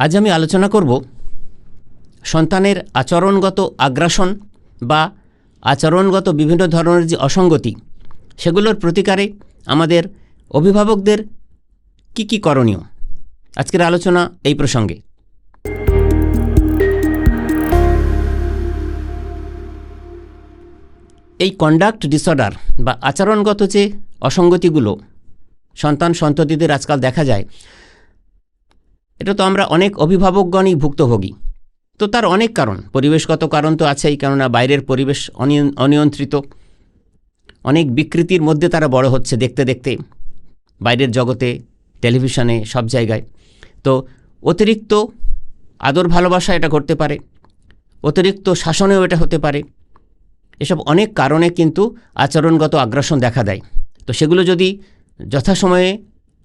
আজ আমি আলোচনা করব সন্তানের আচরণগত আগ্রাসন বা আচরণগত বিভিন্ন ধরনের যে অসঙ্গতি সেগুলোর প্রতিকারে আমাদের অভিভাবকদের কি করণীয়। আজকের আলোচনা এই প্রসঙ্গে। এই কন্ডাক্ট ডিসঅর্ডার বা আচরণগত যে অসঙ্গতিগুলো সন্ততিদের আজকাল দেখা যায়, এটা তো আমরা অনেক অভিভাবকগণই ভুক্তভোগী। তো তার অনেক কারণ, পরিবেশগত কারণ তো আছেই, কেননা বাইরের পরিবেশ অনিয়ন্ত্রিত, অনেক বিকৃতির মধ্যে তারা বড় হচ্ছে দেখতে দেখতে, বাইরের জগতে, টেলিভিশনে, সব জায়গায়। তো অতিরিক্ত আদর ভালোবাসা এটা করতে পারে, অতিরিক্ত শাসনেও এটা হতে পারে। এসব অনেক কারণে কিন্তু আচরণগত আগ্রাসন দেখা দেয়। তো সেগুলো যদি যথাসময়ে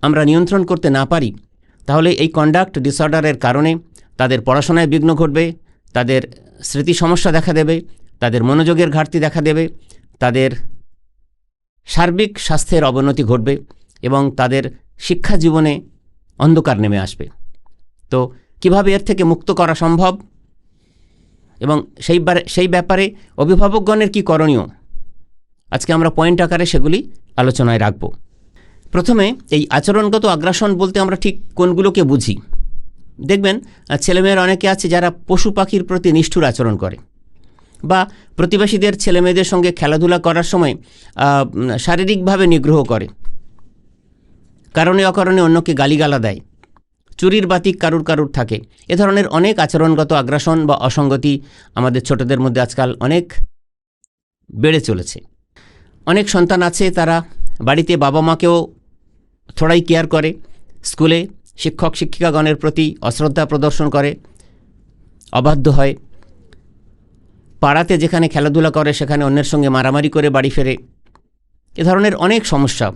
আমরা নিয়ন্ত্রণ করতে না পারি, তাহলে এই কন্ডাক্ট ডিসঅর্ডারের কারণে তাদের পড়াশোনায় বিঘ্ন ঘটবে, তাদের স্মৃতি সমস্যা দেখা দেবে, তাদের মনোযোগের ঘাটতি দেখা দেবে, তাদের সার্বিক স্বাস্থ্যের অবনতি ঘটবে এবং তাদের শিক্ষা জীবনে অন্ধকার নেমে আসবে। তো কিভাবে এর থেকে মুক্ত করা সম্ভব এবং সেই ব্যাপারে অভিভাবকগণের কি করণীয়, আজকে আমরা পয়েন্ট আকারে সেগুলি আলোচনায় রাখব। প্রথমে এই আচরণগত আগ্রাসন বলতে আমরা ঠিক কোনগুলোকে বুঝি। দেখবেন ছেলেমেয়ের অনেকে আছে যারা পশু পাখির প্রতি নিষ্ঠুর আচরণ করে, বা প্রতিবেশীদের ছেলেমেয়েদের সঙ্গে খেলাধুলা করার সময় শারীরিকভাবে নিগ্রহ করে, কারণে অকারণে অন্যকে গালিগালা দেয়, চুরির বাতিক কারুর থাকে। এ ধরনের অনেক আচরণগত আগ্রাসন বা অসঙ্গতি আমাদের ছোটদের মধ্যে আজকাল অনেক বেড়ে চলেছে। অনেক সন্তান আছে তারা বাড়িতে বাবা মাকেও থোড়াই কেয়ার করে, স্কুলে শিক্ষক শিক্ষিকাগণের প্রতি অশ্রদ্ধা প্রদর্শন করে, অবাধ্য হয়, পাড়াতে যেখানে খেলাধুলা করে সেখানে অন্যের সঙ্গে মারামারি করে বাড়ি ফেরে। এ ধরনের অনেক সমস্যা,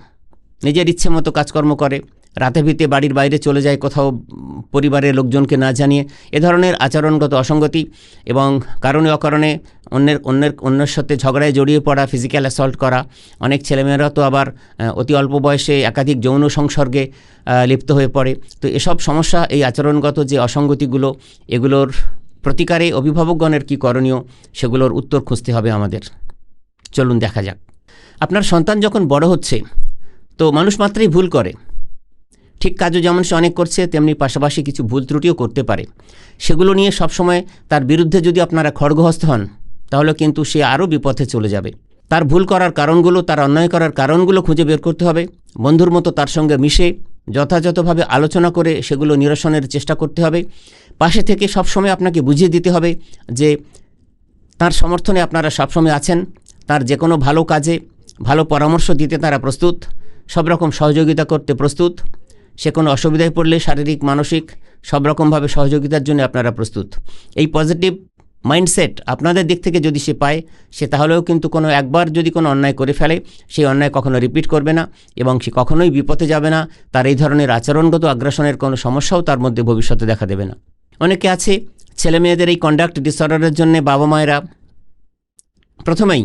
নিজের ইচ্ছে মতো কাজকর্ম করে, রাতে ভিতে বাড়ির বাইরে চলে যায় কোথাও পরিবারের লোকজনকে না জানিয়ে। এ ধরনের আচরণগত অসঙ্গতি এবং কারণে অকারণে অন্যের সাথে ঝগড়ায় জড়িয়ে পড়া, ফিজিক্যাল অ্যাসল্ট করা। অনেক ছেলেমেয়েরা তো আবার অতি অল্প বয়সে একাধিক যৌন সংসর্গে লিপ্ত হয়ে পড়ে। তো এসব সমস্যা, এই আচরণগত যে অসঙ্গতিগুলো, এগুলোর প্রতিকারে অভিভাবকগণের কী করণীয়, সেগুলোর উত্তর খুঁজতে হবে আমাদের। চলুন দেখা যাক। আপনার সন্তান যখন বড় হচ্ছে, তো মানুষ মাত্রই ভুল করে। ঠিক কাজও যেমন সে অনেক করছে, তেমনি পাশাপাশি কিছু ভুল ত্রুটিও করতে পারে। সেগুলো নিয়ে সবসময় তার বিরুদ্ধে যদি আপনারা খড়গহস্ত হন, তাহলে কিন্তু সে আরও বিপথে চলে যাবে। তার ভুল করার কারণগুলো, তার অন্যায় করার কারণগুলো খুঁজে বের করতে হবে। বন্ধুর মতো তার সঙ্গে মিশে যথাযথভাবে আলোচনা করে সেগুলো নিরসনের চেষ্টা করতে হবে। পাশে থেকে সবসময় আপনাকে বুঝিয়ে দিতে হবে যে তার সমর্থনে আপনারা সবসময় আছেন, তার যে কোনো ভালো কাজে ভালো পরামর্শ দিতে তারা প্রস্তুত, সব রকম সহযোগিতা করতে প্রস্তুত। সে কোনো অসুবিধায় পড়লে শারীরিক মানসিক সব রকমভাবে সহযোগিতার জন্য আপনারা প্রস্তুত। এই পজিটিভ মাইন্ডসেট আপনাদের দিক থেকে যদি সে পায়, সে তাহলেও কিন্তু একবার যদি কোনো অন্যায় করে ফেলে, সেই অন্যায় কখনো রিপিট করবে না এবং সে কখনোই বিপথে যাবে না। তার এই ধরনের আচরণগত আগ্রাসনের কোনো সমস্যাও তার মধ্যে ভবিষ্যতে দেখা দেবে না। অনেকে আছে ছেলে মেয়েদের এই কন্ডাক্ট ডিসঅর্ডারের জন্য বাবা মায়েরা প্রথমেই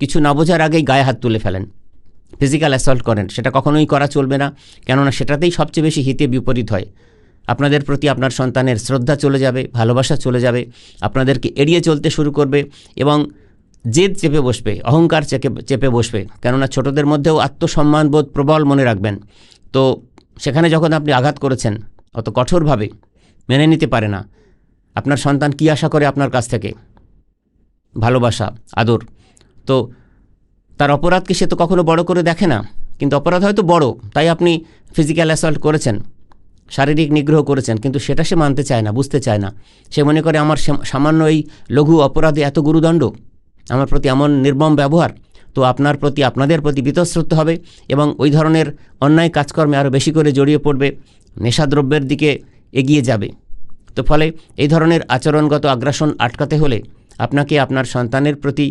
কিছু না বোঝার আগেই গায়ে হাত তুলে ফেলেন, ফিজিক্যাল অ্যাসল্ট করেন। সেটা কখনোই করা চলবে না, কেননা সেটাতেই সবচেয়ে বেশি হিতে বিপরীত হয়। আপনাদের প্রতি আপনার সন্তানের শ্রদ্ধা চলে যাবে, ভালোবাসা চলে যাবে, আপনাদেরকে এড়িয়ে চলতে শুরু করবে এবং জেদ চেপে বসবে, অহংকার চেপে বসবে। কেননা ছোটদের মধ্যেও আত্মসম্মানবোধ প্রবল, মনে রাখবেন। তো সেখানে যখন আপনি আঘাত করেছেন, অত কঠোরভাবে মেনে নিতে পারে না। আপনার সন্তান কি আশা করে আপনার কাছ থেকে? ভালোবাসা, আদর। তো তার অপরাধকে সে তো কখনো বড় করে দেখে না, কিন্তু অপরাধ হয়তো বড়, তাই আপনি ফিজিক্যাল অ্যাসল্ট করেছেন, শারীরিক নিগ্রহ করেছেন, কিন্তু সেটা সে মানতে চায় না, বুঝতে চায় না। সে মনে করে আমার সামান্য এই লঘু অপরাধে এত গুরুদণ্ড, আমার প্রতি এমন নির্মম ব্যবহার। তো আপনাদের প্রতি বীতশ্রদ্ধ হবে এবং ওই ধরনের অন্যায় কাজকর্মে আরও বেশি করে জড়িয়ে পড়বে, নেশাদ্রব্যের দিকে এগিয়ে যাবে। তো ফলে এই ধরনের আচরণগত আগ্রাসন আটকাতে হলে আপনাকে আপনার সন্তানের প্রতি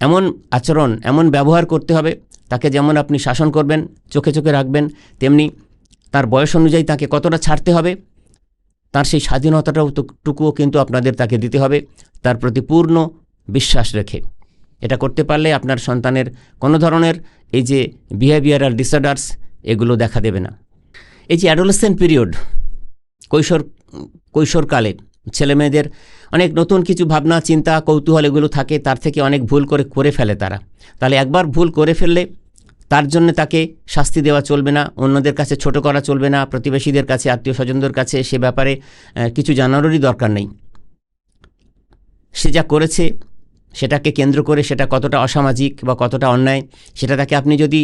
এমন আচরণ, এমন ব্যবহার করতে হবে, তাকে যেমন আপনি শাসন করবেন, চোখে চোখে রাখবেন, তেমনি তার বয়স অনুযায়ী তাকে কতটা ছাড়তে হবে, তার সেই স্বাধীনতাটুকুও কিন্তু আপনাদের তাকে দিতে হবে, তার প্রতি পূর্ণ বিশ্বাস রেখে। এটা করতে পারলে আপনার সন্তানের কোনো ধরনের এই যে বিহেভিয়ারাল ডিসঅর্ডার্স, এগুলো দেখা দেবে না। এই যে অ্যাডোলেসেন্ট পিরিয়ড, কৈশোরকালে ছেলেমেয়েদের অনেক নতুন কিছু ভাবনা, চিন্তা, কৌতূহল এগুলো থাকে, তার থেকে অনেক ভুল করে ফেলে তারা। তাহলে একবার ভুল করে ফেললে তার জন্য তাকে শাস্তি দেওয়া চলবে না, অন্যদের কাছে ছোট করা চলবে না, প্রতিবেশীদের কাছে, আত্মীয় স্বজনদের কাছে সে ব্যাপারে কিছু জানানোরই দরকার নেই। সে যা করেছে সেটাকে কেন্দ্র করে সেটা কতটা অসামাজিক বা কতটা অন্যায়, সেটা তাকে আপনি যদি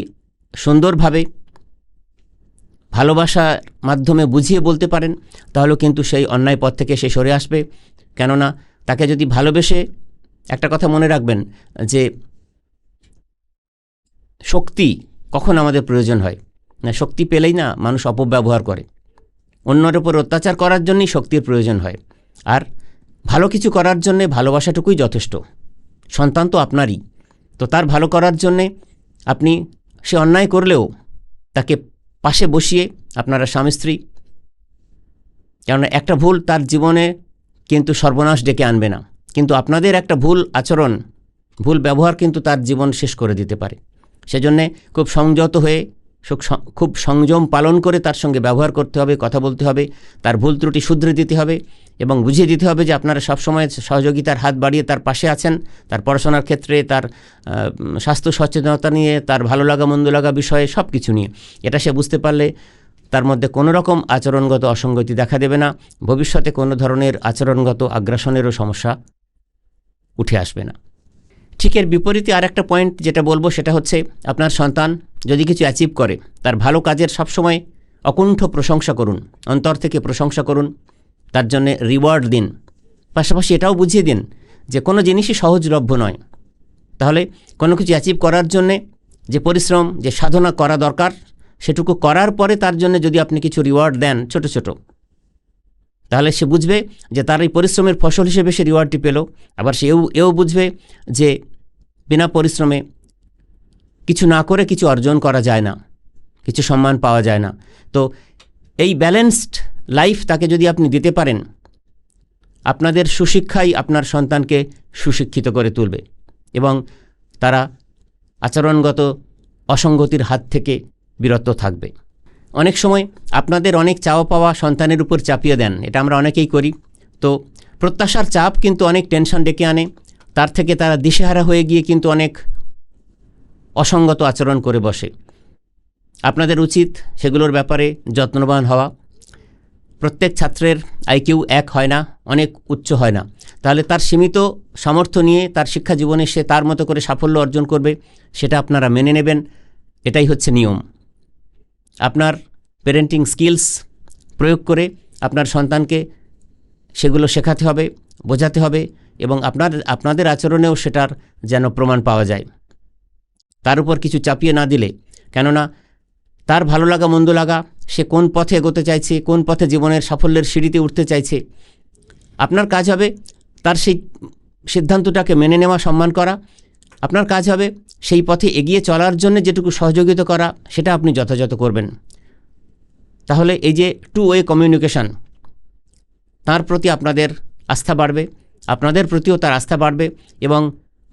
সুন্দরভাবে ভালোবাসার মাধ্যমে বুঝিয়ে বলতে পারেন, তাহলেও কিন্তু সেই অন্যায় পথ থেকে সে সরে আসবে। কেননা তাকে যদি ভালোবেসে, একটা কথা মনে রাখবেন যে শক্তি কখন আমাদের প্রয়োজন হয় না, শক্তি পেলেই না মানুষ অপব্যবহার করে। অন্যের উপর অত্যাচার করার জন্যই শক্তির প্রয়োজন হয়, আর ভালো কিছু করার জন্যে ভালোবাসাটুকুই যথেষ্ট। সন্তান তো আপনারই, তো তার ভালো করার জন্যে আপনি সে অন্যায় করলেও তাকে পাশে বসিয়ে, আপনারা স্বামী স্ত্রী, কেননা একটা ভুল তার জীবনে কিন্তু সর্বনাশ ডেকে আনবে না, কিন্তু আপনাদের একটা ভুল আচরণ, ভুল ব্যবহার কিন্তু তার জীবন শেষ করে দিতে পারে। সেজন্যে খুব সংযত হয়ে, খুব সংযম পালন করে তার সঙ্গে ব্যবহার করতে হবে, কথা বলতে হবে, তার ভুল ত্রুটি শুধরে দিতে হবে এবং বুঝিয়ে দিতে হবে যে আপনারা সবসময় সহযোগিতার হাত বাড়িয়ে তার পাশে আছেন, তার পড়াশোনার ক্ষেত্রে, তার স্বাস্থ্য সচেতনতা নিয়ে, তার ভালো লাগা মন্দ লাগা বিষয়ে সব কিছু নিয়ে। এটা সে বুঝতে পারলে তার মধ্যে কোনো রকম আচরণগত অসঙ্গতি দেখা দেবে না, ভবিষ্যতে কোনো ধরনের আচরণগত আগ্রাসনেরও সমস্যা উঠে আসবে না। ঠিক এর বিপরীতে আর একটা পয়েন্ট যেটা বলবো সেটা হচ্ছে, আপনার সন্তান যদি কিছু অ্যাচিভ করে, তার ভালো কাজের সবসময় অকুণ্ঠ প্রশংসা করুন, অন্তর থেকে প্রশংসা করুন, তার জন্যে রিওয়ার্ড দিন। পাশাপাশি এটাও বুঝিয়ে দিন যে কোনো জিনিসই সহজলভ্য নয়। তাহলে কোনো কিছু অ্যাচিভ করার জন্যে যে পরিশ্রম, যে সাধনা করা দরকার, সেটুকু করার পরে তার জন্য যদি আপনি কিছু রিওয়ার্ড দেন ছোট ছোট, তাহলে সে বুঝবে যে তার এই পরিশ্রমের ফসল হিসেবে সে রিওয়ার্ডটি পেল। আবার সে এও বুঝবে যে বিনা পরিশ্রমে কিছু না করে কিছু অর্জন করা যায় না, কিছু সম্মান পাওয়া যায় না। তো এই ব্যালেন্সড লাইফ তাকে যদি আপনি দিতে পারেন, আপনাদের সুশিক্ষাই আপনার সন্তানকে সুশিক্ষিত করে তুলবে এবং তারা আচরণগত অসঙ্গতির হাত থেকে বিরত থাকবে। অনেক সময় আপনাদের অনেক চাওয়া পাওয়া সন্তানের উপর চাপিয়ে দেন, এটা আমরা অনেকেই করি। তো প্রত্যাশার চাপ কিন্তু অনেক টেনশন ডেকে আনে, তার থেকে তারা দিশেহারা হয়ে গিয়ে কিন্তু অনেক অসঙ্গত আচরণ করে বসে। আপনাদের উচিত সেগুলোর ব্যাপারে যত্নবান হওয়া। প্রত্যেক ছাত্রের আইকিউ এক হয় না, অনেক উচ্চ হয় না। তাহলে তার সীমিত সামর্থ্য নিয়ে তার শিক্ষা জীবনে সে তার মতো করে সাফল্য অর্জন করবে, সেটা আপনারা মেনে নেবেন। এটাই হচ্ছে নিয়ম। আপনার প্যারেন্টিং স্কিলস প্রয়োগ করে আপনার সন্তানকে সেগুলো শেখাতে হবে, বোঝাতে হবে এবং আপনাদের আচরণেও সেটার যেন প্রমাণ পাওয়া যায়। তার উপর কিছু চাপিয়ে না দিলে, কেননা তার ভালো লাগা মন্দ লাগা, সে কোন পথে এগোতে চাইছে, কোন পথে জীবনের সাফল্যের সিঁড়িতে উঠতে চাইছে, আপনার কাজ হবে তার সেই সিদ্ধান্তটাকে মেনে নেওয়া, সম্মান করা। আপনার কাজ হবে সেই পথে এগিয়ে চলার জন্য যেটুকু সহযোগিতা করা, সেটা আপনি যথাযথ করবেন। তাহলে এই যে টু ওয়ে কমিউনিকেশন, তার প্রতি আপনাদের আস্থা বাড়বে, আপনাদের প্রতিও তার আস্থা বাড়বে এবং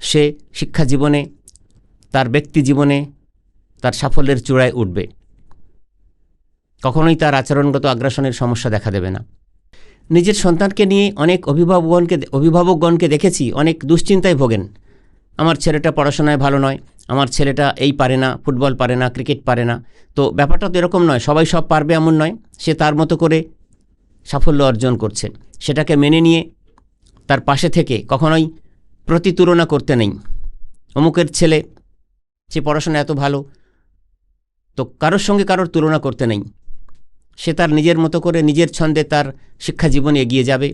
সে শিক্ষা জীবনে, তার ব্যক্তি জীবনে তার সাফল্যের চূড়ায় উঠবে। কখনোই তার আচরণগত আগ্রাসনের সমস্যা দেখা দেবে না। নিজের সন্তানকে নিয়ে অনেক অভিভাবকগণকে দেখেছি অনেক দুশ্চিন্তায় ভোগেন। আমার ছেলেটা পড়াশোনায় ভালো নয়, আমার ছেলেটা এই পারে না, ফুটবল পারে না, ক্রিকেট পারে না। তো ব্যাপারটা তো এরকম নয়, সবাই সব পারবে এমন নয়। সে তার মতো করে সাফল্য অর্জন করছে, সেটাকে মেনে নিয়ে তার পাশে থেকে কখনোই প্রতিতুলনা করতে নেই। অমুকের ছেলে, সে পড়াশোনা এত ভালো, তো কারোর সঙ্গে কারোর তুলনা করতে নেই। সে তার নিজের মতো করে নিজের ছন্দে তার শিক্ষা জীবনে এগিয়ে যাবে।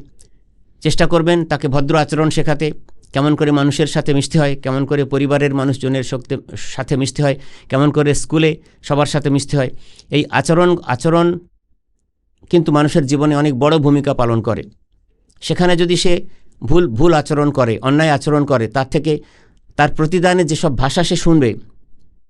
চেষ্টা করবেন তাকে ভদ্র আচরণ শেখাতে, কেমন করে মানুষের সাথে মিশতে হয়, কেমন করে পরিবারের মানুষজনের সাথে মিশতে হয়, কেমন করে স্কুলে সবার সাথে মিশতে হয়। এই আচরণ কিন্তু মানুষের জীবনে অনেক বড় ভূমিকা পালন করে। সেখানে যদি সে ভুল আচরণ করে, অন্যায় আচরণ করে, তার থেকে তার প্রতিদানে যেসব ভাষা সে শুনবে,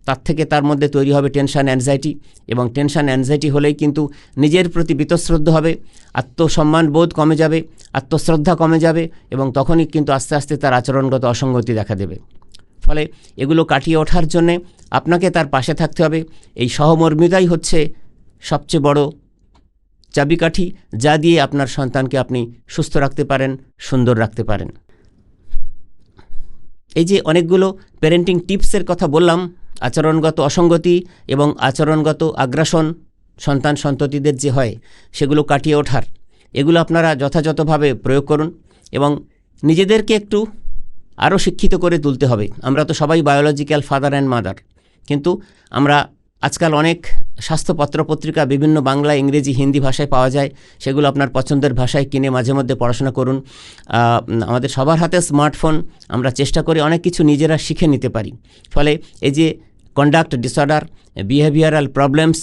তার থেকে তার মধ্যে তৈরি হবে টেনশন অ্যাংজাইটি, এবং টেনশন অ্যাংজাইটি হলেই কিন্তু নিজের প্রতি বীতশ্রদ্ধ হবে, আত্মসম্মান বোধ কমে যাবে, আত্মশ্রদ্ধা কমে যাবে এবং তখনই কিন্তু আস্তে আস্তে তার আচরণগত অসঙ্গতি দেখা দেবে। ফলে এগুলো কাটিয়ে ওঠার জন্যে আপনাকে তার পাশে থাকতে হবে। এই সহমর্মিতাই হচ্ছে সবচেয়ে বড় চাবিকাঠি, যা দিয়ে আপনার সন্তানকে আপনি সুস্থ রাখতে পারেন, সুন্দর রাখতে পারেন। এই যে অনেকগুলো প্যারেন্টিং টিপসের কথা বললাম, আচরণগত অসঙ্গতি এবং আচরণগত আগ্রাসন সন্তান সন্ততিদের যে হয় সেগুলো কাটিয়ে ওঠার, এগুলো আপনারা যথাযথভাবে প্রয়োগ করুন এবং নিজেদেরকে একটু আরও শিক্ষিত করে তুলতে হবে। আমরা তো সবাই বায়োলজিক্যাল ফাদার অ্যান্ড মাদার, কিন্তু আমরা আজকাল অনেক স্বাস্থ্য পত্রপত্রিকা বিভিন্ন বাংলা, ইংরেজি, হিন্দি ভাষায় পাওয়া যায়, সেগুলো আপনার পছন্দের ভাষায় কিনে মাঝে মধ্যে পড়াশোনা করুন। আমাদের সবার হাতে স্মার্টফোন, আমরা চেষ্টা করে অনেক কিছু নিজেরা শিখে নিতে পারি। ফলে এই যে কন্ডাক্ট ডিসঅর্ডার, বিহেভিয়ারাল প্রবলেমস,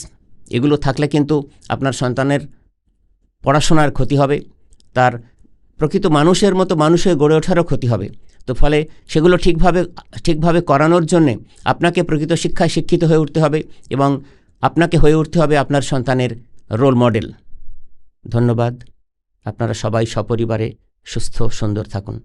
এগুলো থাকলে কিন্তু আপনার সন্তানের পড়াশোনার ক্ষতি হবে, তার প্রকৃত মানুষের মতো মানুষ হয়ে গড়ে ওঠারও ক্ষতি হবে। তো ফলে সেগুলো ঠিকভাবে করানোর জন্যে আপনাকে প্রকৃত শিক্ষায় শিক্ষিত হয়ে উঠতে হবে এবং আপনাকে হয়ে উঠতে হবে আপনার সন্তানের রোল মডেল। ধন্যবাদ। আপনারা সবাই সপরিবারে সুস্থ সুন্দর থাকুন।